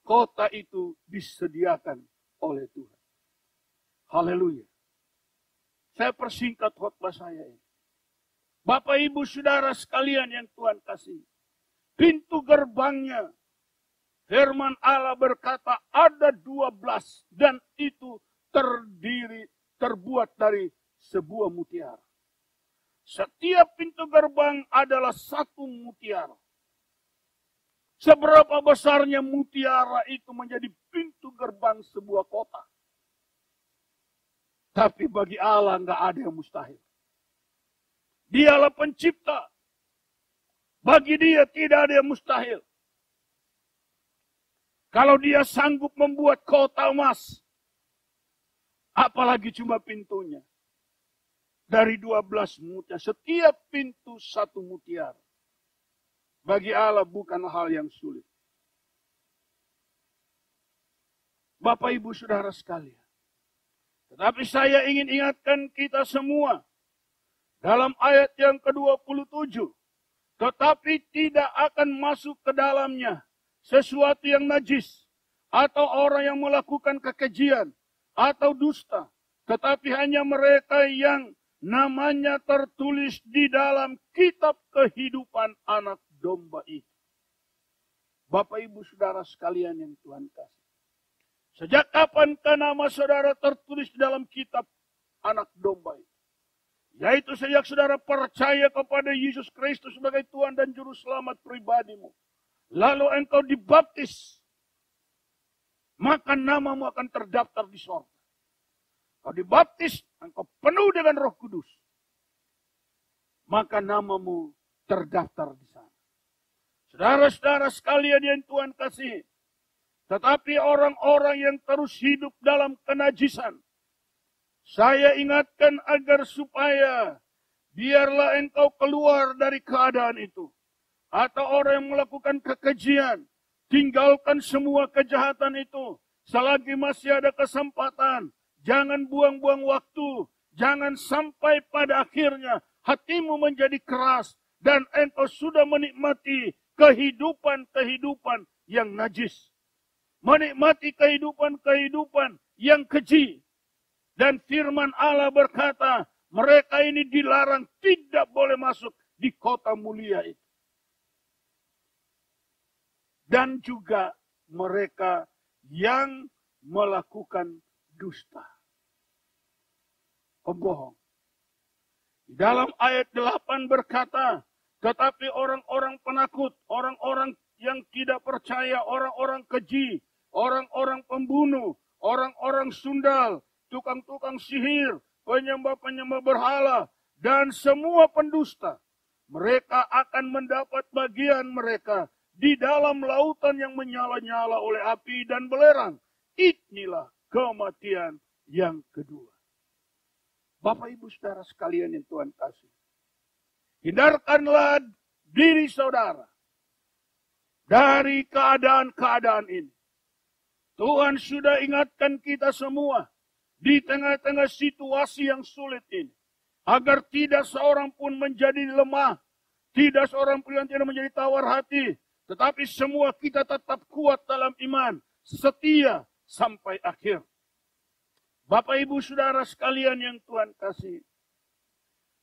Kota itu disediakan oleh Tuhan. Haleluya. Saya persingkat khotbah saya ini. Bapak, Ibu, Saudara sekalian yang Tuhan kasih. Pintu gerbangnya, firman Allah berkata ada 12 dan itu terbuat dari sebuah mutiara. Setiap pintu gerbang adalah 1 mutiara. Seberapa besarnya mutiara itu menjadi pintu gerbang sebuah kota. Tapi bagi Allah nggak ada yang mustahil. Dialah pencipta. Bagi dia tidak ada yang mustahil. Kalau dia sanggup membuat kota emas, apalagi cuma pintunya. Dari 12 mutiara, setiap pintu 1 mutiara. Bagi Allah bukan hal yang sulit. Bapak, Ibu, Saudara sekalian. Tetapi saya ingin ingatkan kita semua. Dalam ayat yang ke-27. Tetapi tidak akan masuk ke dalamnya sesuatu yang najis. Atau orang yang melakukan kekejian. Atau dusta. Tetapi hanya mereka yang namanya tertulis di dalam kitab kehidupan anak domba itu. Bapak, Ibu, Saudara sekalian yang Tuhan kasih. Sejak kapankah nama saudara tertulis di dalam kitab anak domba itu? Yaitu sejak saudara percaya kepada Yesus Kristus sebagai Tuhan dan Juru Selamat pribadimu. Lalu engkau dibaptis. Maka namamu akan terdaftar di sorga. Kau dibaptis, engkau penuh dengan Roh Kudus. Maka namamu terdaftar di sana. Saudara-saudara sekalian yang Tuhan kasih. Tetapi orang-orang yang terus hidup dalam kenajisan. Saya ingatkan agar supaya biarlah engkau keluar dari keadaan itu. Atau orang yang melakukan kekejian. Tinggalkan semua kejahatan itu. Selagi masih ada kesempatan. Jangan buang-buang waktu. Jangan sampai pada akhirnya hatimu menjadi keras. Dan engkau sudah menikmati kehidupan-kehidupan yang najis. Menikmati kehidupan-kehidupan yang keji. Dan firman Allah berkata, mereka ini dilarang tidak boleh masuk di kota mulia itu. Dan juga mereka yang melakukan dusta. Pembohong. Di dalam ayat 8 berkata, tetapi orang-orang penakut, orang-orang yang tidak percaya, orang-orang keji, orang-orang pembunuh, orang-orang sundal, tukang-tukang sihir, penyembah-penyembah berhala, dan semua pendusta. Mereka akan mendapat bagian mereka di dalam lautan yang menyala-nyala oleh api dan belerang. Inilah kematian yang kedua. Bapak, Ibu, Saudara sekalian yang Tuhan kasih. Hindarkanlah diri saudara dari keadaan-keadaan ini. Tuhan sudah ingatkan kita semua di tengah-tengah situasi yang sulit ini. Agar tidak seorang pun menjadi lemah. Tidak seorang pun yang tidak menjadi tawar hati. Tetapi semua kita tetap kuat dalam iman. Setia sampai akhir. Bapak, Ibu, Saudara sekalian yang Tuhan kasih.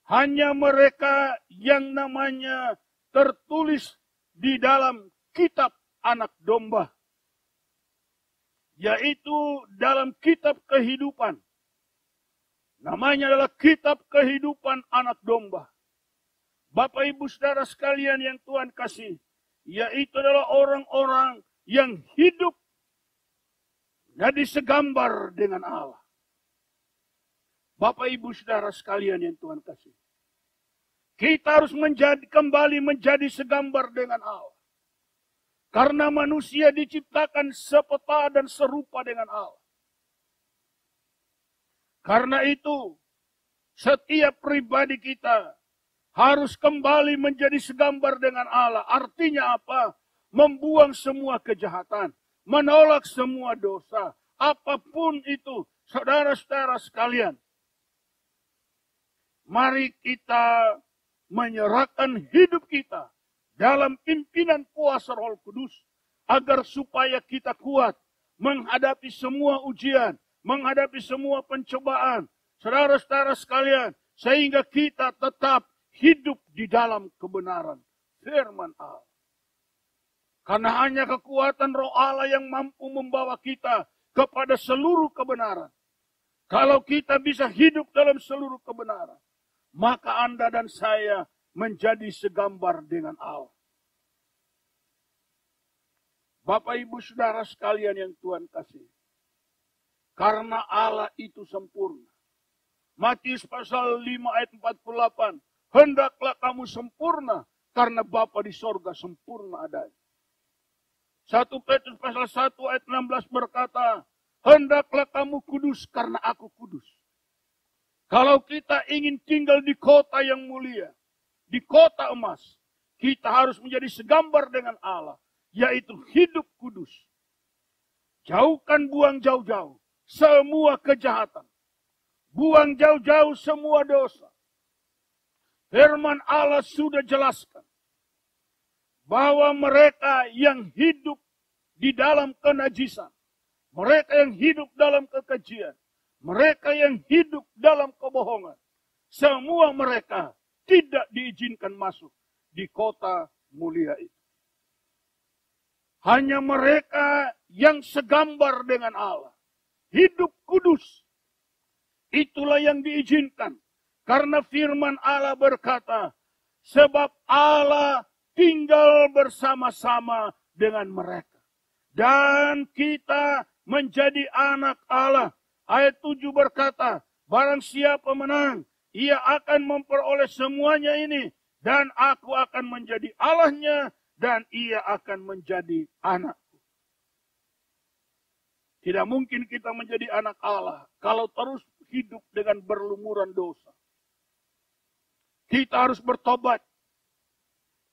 Hanya mereka yang namanya tertulis di dalam kitab anak domba. Yaitu dalam kitab kehidupan. Namanya adalah Kitab Kehidupan Anak Domba. Bapak Ibu Saudara sekalian yang Tuhan kasih, yaitu adalah orang-orang yang hidup jadi segambar dengan Allah. Bapak Ibu Saudara sekalian yang Tuhan kasih, kita harus kembali menjadi segambar dengan Allah. Karena manusia diciptakan sepeta dan serupa dengan Allah. Karena itu, setiap pribadi kita harus kembali menjadi segambar dengan Allah. Artinya apa? Membuang semua kejahatan, menolak semua dosa, apapun itu, saudara-saudara sekalian. Mari kita menyerahkan hidup kita dalam pimpinan kuasa Roh Kudus, agar supaya kita kuat menghadapi semua ujian, menghadapi semua pencobaan, saudara-saudara sekalian, sehingga kita tetap hidup di dalam kebenaran firman Allah. Karena hanya kekuatan Roh Allah yang mampu membawa kita kepada seluruh kebenaran. Kalau kita bisa hidup dalam seluruh kebenaran, maka Anda dan saya menjadi segambar dengan Allah. Bapak Ibu Saudara sekalian yang Tuhan kasih, karena Allah itu sempurna. Matius pasal 5 ayat 48. Hendaklah kamu sempurna, karena Bapa di sorga sempurna adanya. 1 Petrus pasal 1 ayat 16 berkata, hendaklah kamu kudus, karena aku kudus. Kalau kita ingin tinggal di kota yang mulia, di kota emas, kita harus menjadi segambar dengan Allah, yaitu hidup kudus. Jauhkan, buang jauh-jauh semua kejahatan. Buang jauh-jauh semua dosa. Firman Allah sudah jelaskan bahwa mereka yang hidup di dalam kenajisan, mereka yang hidup dalam kekejian, mereka yang hidup dalam kebohongan, semua mereka tidak diizinkan masuk di kota mulia itu. Hanya mereka yang segambar dengan Allah, hidup kudus, itulah yang diizinkan. Karena firman Allah berkata, sebab Allah tinggal bersama-sama dengan mereka. Dan kita menjadi anak Allah. Ayat 7 berkata, barang siapa menang, ia akan memperoleh semuanya ini. Dan aku akan menjadi Allahnya, dan ia akan menjadi anakku. Tidak mungkin kita menjadi anak Allah kalau terus hidup dengan berlumuran dosa. Kita harus bertobat.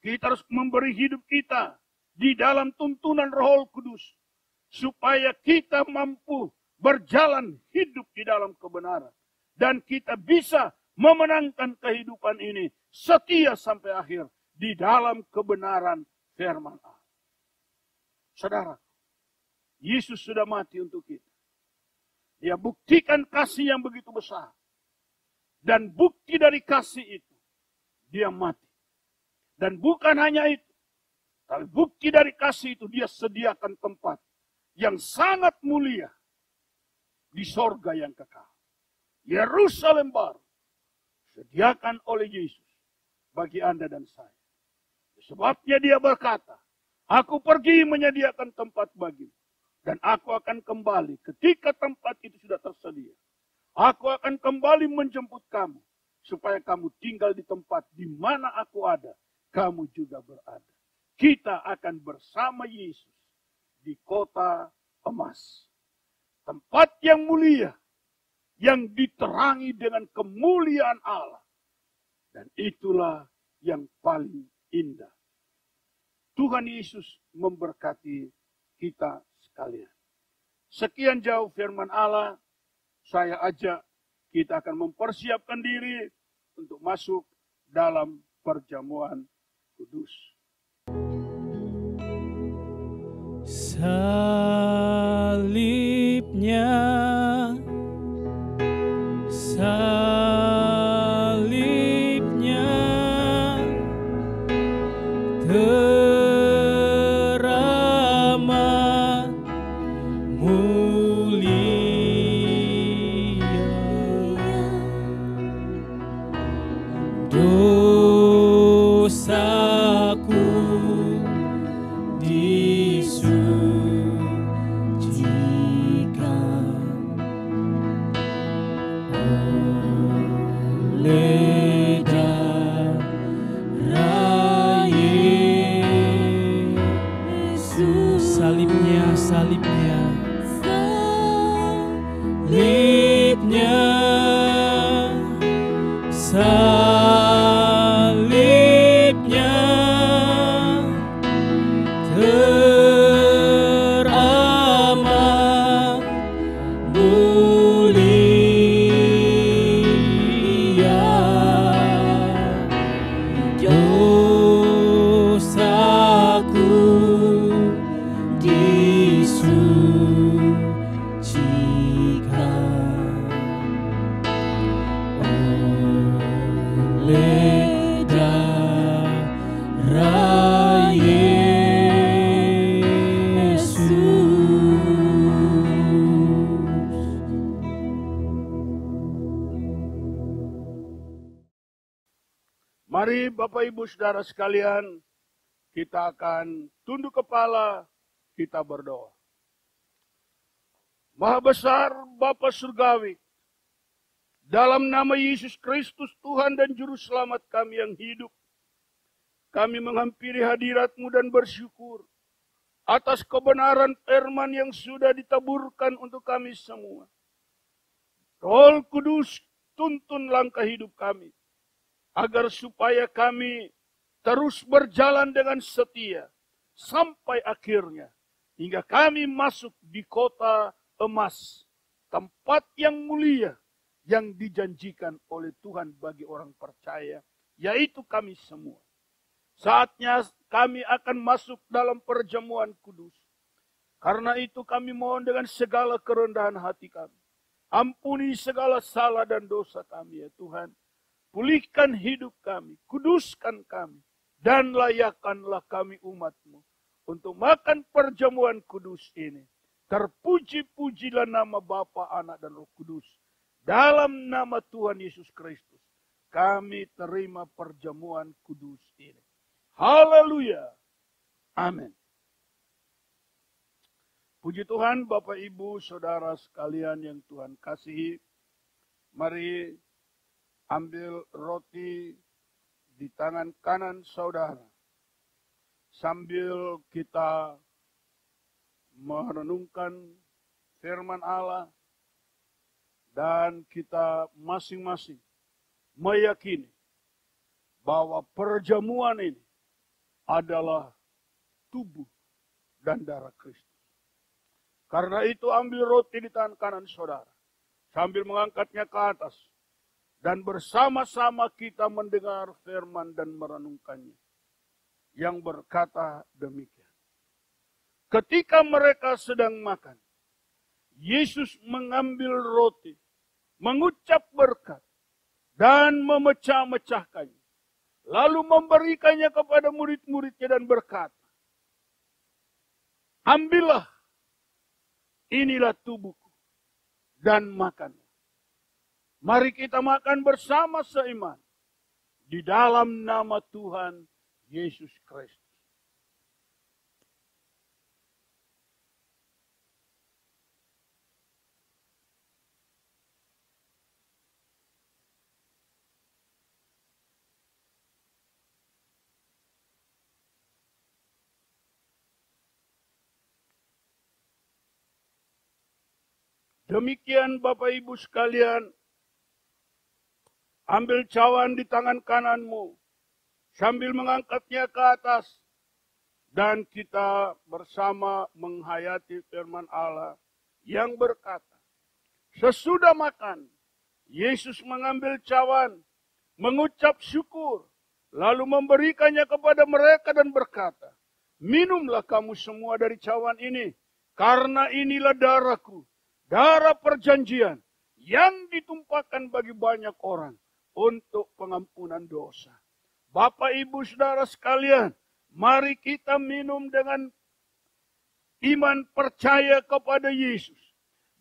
Kita harus memberi hidup kita di dalam tuntunan Roh Kudus, supaya kita mampu berjalan hidup di dalam kebenaran. Dan kita bisa memenangkan kehidupan ini setia sampai akhir di dalam kebenaran firman Allah. Saudara, Yesus sudah mati untuk kita. Dia buktikan kasih yang begitu besar. Dan bukti dari kasih itu, dia mati. Dan bukan hanya itu, tapi bukti dari kasih itu, dia sediakan tempat yang sangat mulia di sorga yang kekal. Yerusalem baru sediakan oleh Yesus bagi Anda dan saya. Sebabnya dia berkata, aku pergi menyediakan tempat bagimu, dan aku akan kembali ketika tempat itu sudah tersedia. Aku akan kembali menjemput kamu, supaya kamu tinggal di tempat di mana aku ada, kamu juga berada. Kita akan bersama Yesus di kota emas. Tempat yang mulia, yang diterangi dengan kemuliaan Allah. Dan itulah yang paling indah. Tuhan Yesus memberkati kita sekalian. Sekian jauh firman Allah, saya ajak kita akan mempersiapkan diri untuk masuk dalam perjamuan kudus. Salibnya, teramat mulia. dosaku oleh darah Yesus. Salibnya, salibnya, salibnya, salibnya teramat mulia. Dosaku disucikan oleh darah Yesus. Mari Bapak Ibu Saudara sekalian, kita akan tunduk kepala, kita berdoa. Maha besar Bapa Surgawi, dalam nama Yesus Kristus Tuhan dan Juru Selamat kami yang hidup, kami menghampiri hadirat-Mu dan bersyukur atas kebenaran firman yang sudah ditaburkan untuk kami semua. Roh Kudus, tuntun langkah hidup kami, agar supaya kami terus berjalan dengan setia sampai akhirnya, hingga kami masuk di kota emas, tempat yang mulia yang dijanjikan oleh Tuhan bagi orang percaya, yaitu kami semua. Saatnya kami akan masuk dalam perjamuan kudus. Karena itu kami mohon dengan segala kerendahan hati kami, ampuni segala salah dan dosa kami ya Tuhan. Pulihkan hidup kami, kuduskan kami, dan layakkanlah kami umat-Mu untuk makan perjamuan kudus ini. Terpuji-pujilah nama Bapa, Anak, dan Roh Kudus. Dalam nama Tuhan Yesus Kristus, kami terima perjamuan kudus ini. Haleluya. Amin. Puji Tuhan, Bapak, Ibu, Saudara sekalian yang Tuhan kasihi. Mari ambil roti di tangan kanan saudara, sambil kita merenungkan firman Allah, dan kita masing-masing meyakini bahwa perjamuan ini adalah tubuh dan darah Kristus. Karena itu ambil roti di tangan kanan saudara, sambil mengangkatnya ke atas, dan bersama-sama kita mendengar firman dan merenungkannya, yang berkata demikian. Ketika mereka sedang makan, Yesus mengambil roti, mengucap berkat, dan memecah-mecahkannya. Lalu memberikannya kepada murid-muridnya dan berkata, ambillah, inilah tubuhku, dan makanlah. Mari kita makan bersama seiman di dalam nama Tuhan Yesus Kristus. Demikian Bapak Ibu sekalian, ambil cawan di tangan kananmu, sambil mengangkatnya ke atas, dan kita bersama menghayati firman Allah yang berkata, sesudah makan, Yesus mengambil cawan, mengucap syukur, lalu memberikannya kepada mereka dan berkata, minumlah kamu semua dari cawan ini, karena inilah darahku, darah perjanjian, yang ditumpahkan bagi banyak orang untuk pengampunan dosa. Bapak, Ibu, Saudara sekalian, mari kita minum dengan iman percaya kepada Yesus,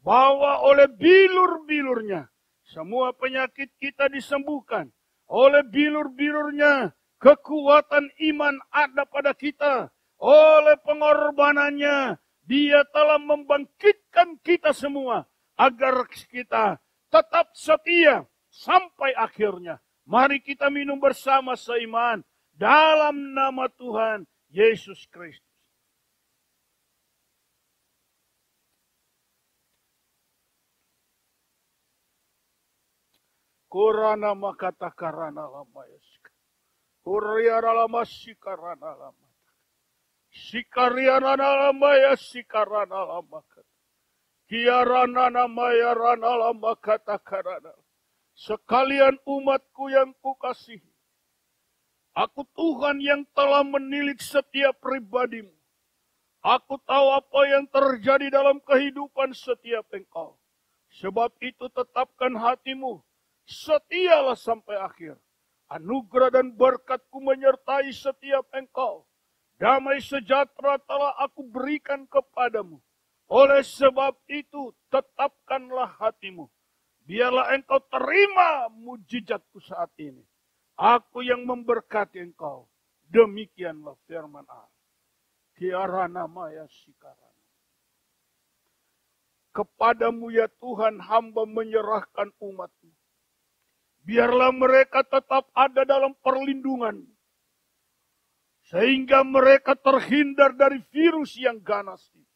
bahwa oleh bilur-bilurnya semua penyakit kita disembuhkan, Oleh bilur-bilurnya, kekuatan iman ada pada kita. Oleh pengorbanannya, Dia telah membangkitkan kita semua. Agar kita tetap setia sampai akhirnya. Mari kita minum bersama seiman dalam nama Tuhan Yesus Kristus. Kurana makata karana lamayasika. Kuriana lamasikarana lamata. Sikariana lamayasikarana lamakata. Kiarana namayarana lamakata karana. Sekalian umatku yang kukasihi. Aku Tuhan yang telah menilik setiap pribadimu. Aku tahu apa yang terjadi dalam kehidupan setiap engkau. Sebab itu tetapkan hatimu. Setialah sampai akhir. Anugerah dan berkat-Ku menyertai setiap engkau. Damai sejahtera telah Aku berikan kepadamu. Oleh sebab itu, tetapkanlah hatimu. Biarlah engkau terima mujizat-Ku saat ini. Aku yang memberkati engkau. Demikianlah firman Allah. Kiarana maya sikarana. Kepadamu ya Tuhan, hamba menyerahkan umat-Mu. Biarlah mereka tetap ada dalam perlindungan. Sehingga mereka terhindar dari virus yang ganas ini.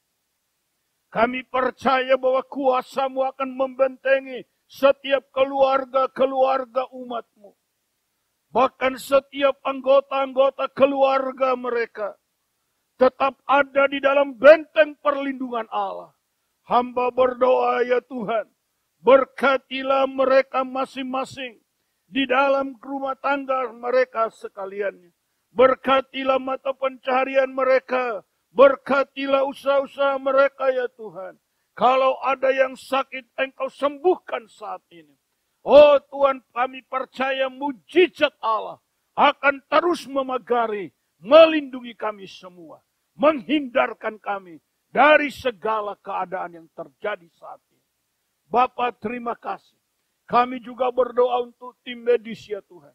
Kami percaya bahwa kuasa-Mu akan membentengi setiap keluarga-keluarga umat-Mu. Bahkan setiap anggota-anggota keluarga mereka tetap ada di dalam benteng perlindungan Allah. Hamba berdoa ya Tuhan, berkatilah mereka masing-masing di dalam rumah tangga mereka sekaliannya. Berkatilah mata pencaharian mereka. Berkatilah usaha-usaha mereka ya Tuhan. Kalau ada yang sakit, Engkau sembuhkan saat ini. Oh Tuhan, kami percaya mujizat Allah akan terus memagari, melindungi kami semua. Menghindarkan kami dari segala keadaan yang terjadi saat ini. Bapa, terima kasih. Kami juga berdoa untuk tim medis ya Tuhan.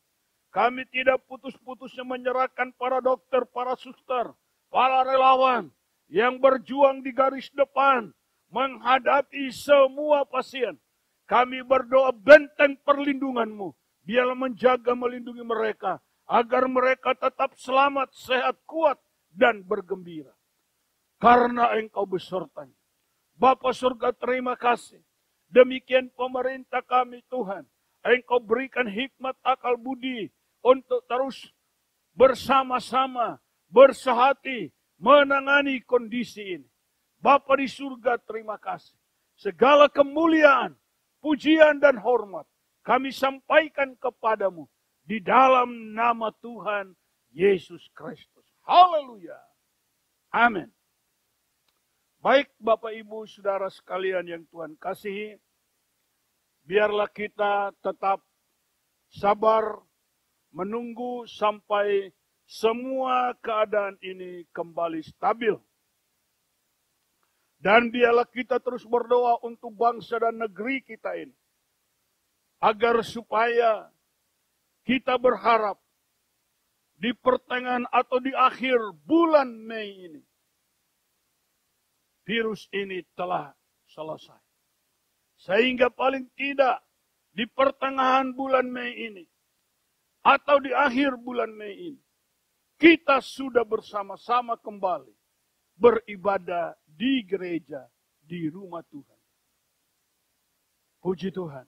Kami tidak putus-putusnya menyerahkan para dokter, para suster, para relawan yang berjuang di garis depan menghadapi semua pasien. Kami berdoa benteng perlindungan-Mu. Biarlah menjaga, melindungi mereka. Agar mereka tetap selamat, sehat, kuat, dan bergembira. Karena Engkau besertanya. Bapa surga, terima kasih. Demikian pemerintah kami Tuhan. Engkau berikan hikmat akal budi untuk terus bersama-sama, bersehati, menangani kondisi ini. Bapa di surga, terima kasih. Segala kemuliaan, pujian dan hormat kami sampaikan kepadamu di dalam nama Tuhan Yesus Kristus. Haleluya. Amin. Baik Bapak Ibu Saudara sekalian yang Tuhan kasihi, biarlah kita tetap sabar menunggu sampai semua keadaan ini kembali stabil. Dan biarlah kita terus berdoa untuk bangsa dan negeri kita ini. Agar supaya kita berharap di pertengahan atau di akhir bulan Mei ini, virus ini telah selesai. Sehingga paling tidak di pertengahan bulan Mei ini, atau di akhir bulan Mei ini, kita sudah bersama-sama kembali beribadah di gereja, di rumah Tuhan. Puji Tuhan.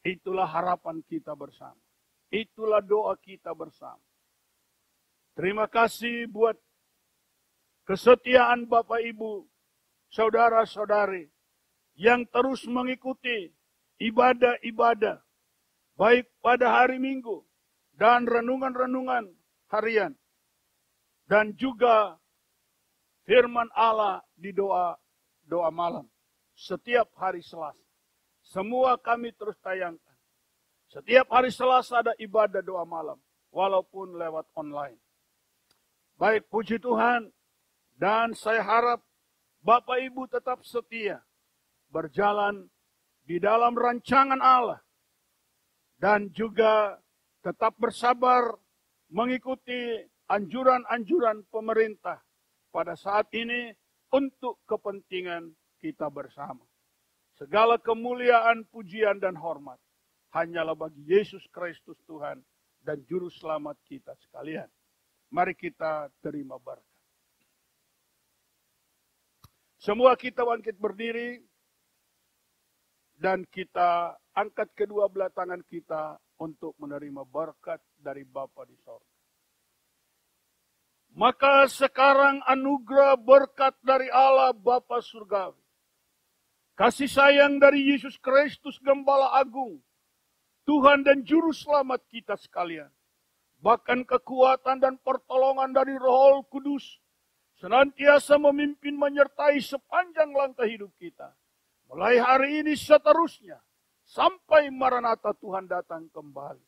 Itulah harapan kita bersama. Itulah doa kita bersama. Terima kasih buat kesetiaan Bapak Ibu, saudara-saudari yang terus mengikuti ibadah-ibadah baik pada hari Minggu dan renungan-renungan harian dan juga firman Allah di doa malam setiap hari Selasa. Semua kami terus tayangkan. Setiap hari Selasa ada ibadah doa malam walaupun lewat online. Baik, puji Tuhan. Dan saya harap Bapak Ibu tetap setia berjalan di dalam rancangan Allah. dan juga tetap bersabar mengikuti anjuran-anjuran pemerintah pada saat ini untuk kepentingan kita bersama. Segala kemuliaan, pujian, dan hormat hanyalah bagi Yesus Kristus Tuhan dan Juru Selamat kita sekalian. Mari kita terima berkat. Semua kita bangkit berdiri dan kita angkat kedua belah tangan kita untuk menerima berkat dari Bapa di sorga. Maka sekarang anugerah berkat dari Allah Bapa Surgawi, kasih sayang dari Yesus Kristus Gembala Agung, Tuhan dan Juru Selamat kita sekalian, bahkan kekuatan dan pertolongan dari Roh Kudus, senantiasa memimpin menyertai sepanjang langkah hidup kita. Mulai hari ini seterusnya, sampai Maranatha Tuhan datang kembali.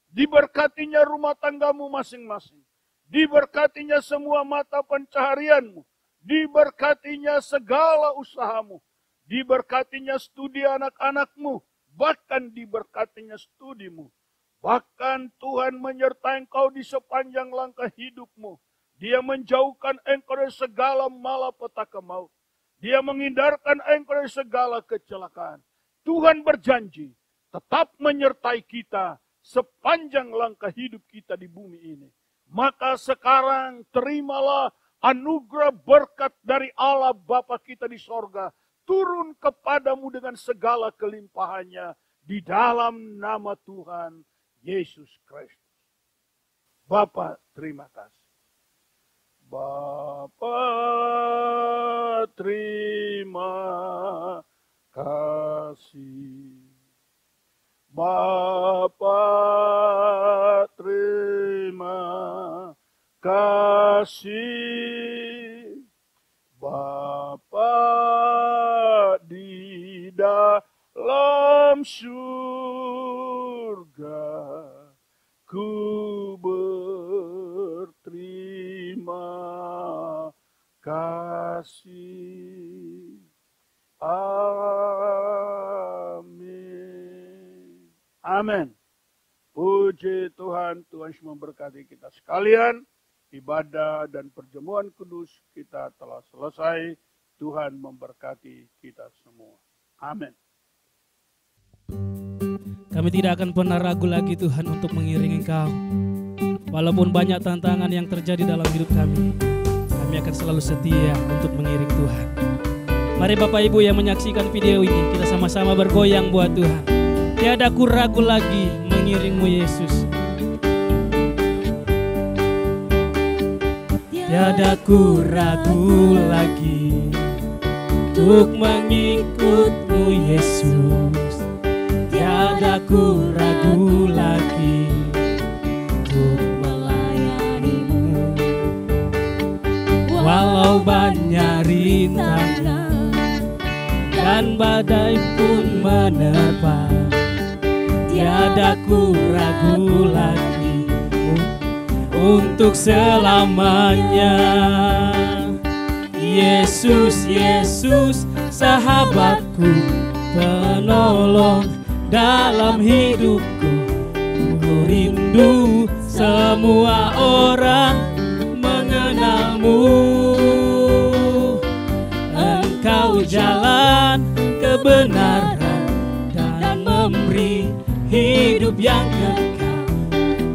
Diberkatinya rumah tanggamu masing-masing. Diberkatinya semua mata pencaharianmu. Diberkatinya segala usahamu. Diberkatinya studi anak-anakmu. Bahkan diberkatinya studimu. Bahkan Tuhan menyertai engkau di sepanjang langkah hidupmu. Dia menjauhkan engkau dari segala malapetaka maut. Dia menghindarkan engkau dari segala kecelakaan. Tuhan berjanji tetap menyertai kita sepanjang langkah hidup kita di bumi ini. Maka sekarang terimalah anugerah berkat dari Allah Bapa kita di sorga. Turun kepadamu dengan segala kelimpahannya di dalam nama Tuhan Yesus Kristus. Bapa, terima kasih. Bapa, terima kasih. Bapa, terima kasih. Bapa di dalam surga, ku berterima kasih. Amin. Amin. Puji Tuhan, Tuhan memberkati kita sekalian. Ibadah dan perjamuan kudus kita telah selesai. Tuhan memberkati kita semua. Amin. Kami tidak akan pernah ragu lagi Tuhan untuk mengiringi Engkau. Walaupun banyak tantangan yang terjadi dalam hidup kami akan selalu setia untuk mengiring Tuhan. Mari Bapak Ibu yang menyaksikan video ini, kita sama-sama bergoyang buat Tuhan. Tiada ku ragu lagi mengiringmu Yesus. Tiada ku ragu lagi untuk mengikutmu Yesus. Tiada ku ragu lagi untuk melayanimu. Walau banyak rintangan dan badai pun menerpa, tiada ku ragu lagi untuk selamanya. Yesus, Yesus, sahabatku, penolong dalam hidupku. Ku rindu semua orang mengenalmu. Engkau jalan kebenaran dan memberi hidup yang kekal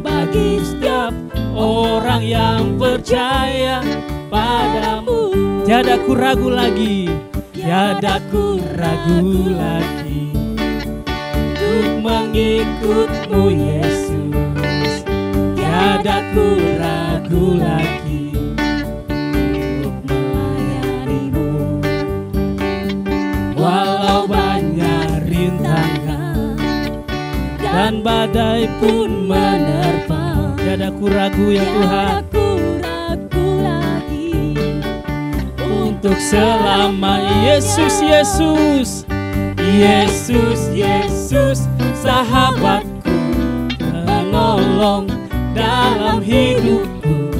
bagi setiap orang yang percaya padamu. Tiada ku ragu lagi, tiada ku ragu lagi untuk mengikutmu Yesus. Tiada ku ragu lagi untuk melayanimu. Walau banyak rintangan dan badai pun menerpa, tiada ku ragu ya Tuhan untuk selama. Yesus, Yesus, Yesus, Yesus, sahabatku, penolong dalam hidupku.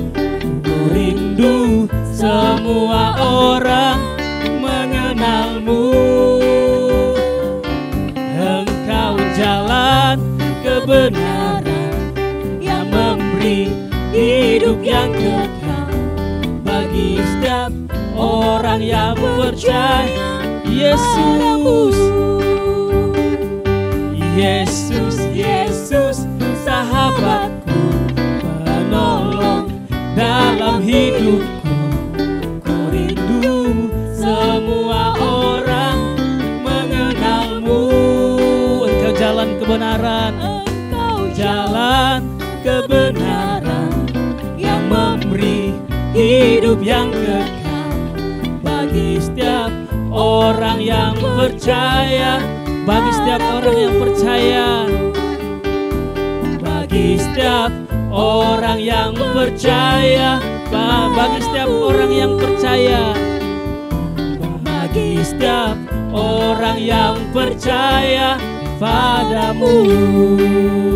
Ku rindu semua orang mengenalmu. Engkau jalan kebenaran memberi hidup yang kekal bagi setiap orang yang percaya. Yesus, Yesus, Yesus, sahabatku, penolong dalam hidupku. Ku rindu semua orang mengenalmu. Engkau jalan kebenaran, Engkau jalan kebenaran yang memberi hidup yang kekal bagi setiap orang yang percaya. Bagi setiap orang yang percaya, bagi setiap orang yang percaya, bagi setiap orang yang percaya, bagi setiap orang yang percaya padamu.